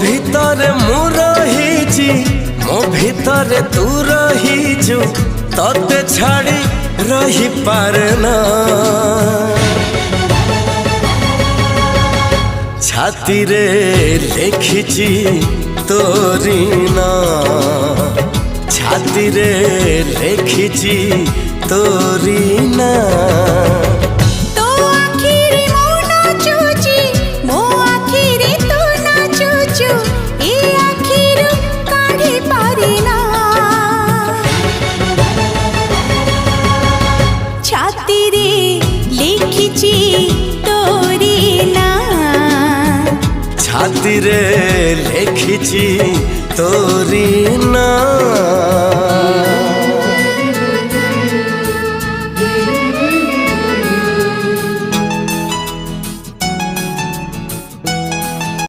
ভিতরে মু রহিছি মো ভিতরে তু রহিছু ততে ছাড়ি রহি পারে না ছাতি রে লেখিছি তোরি না ছাতি রে লেখিছি তোরি না ছাতি রে লেখিছি তোরি না।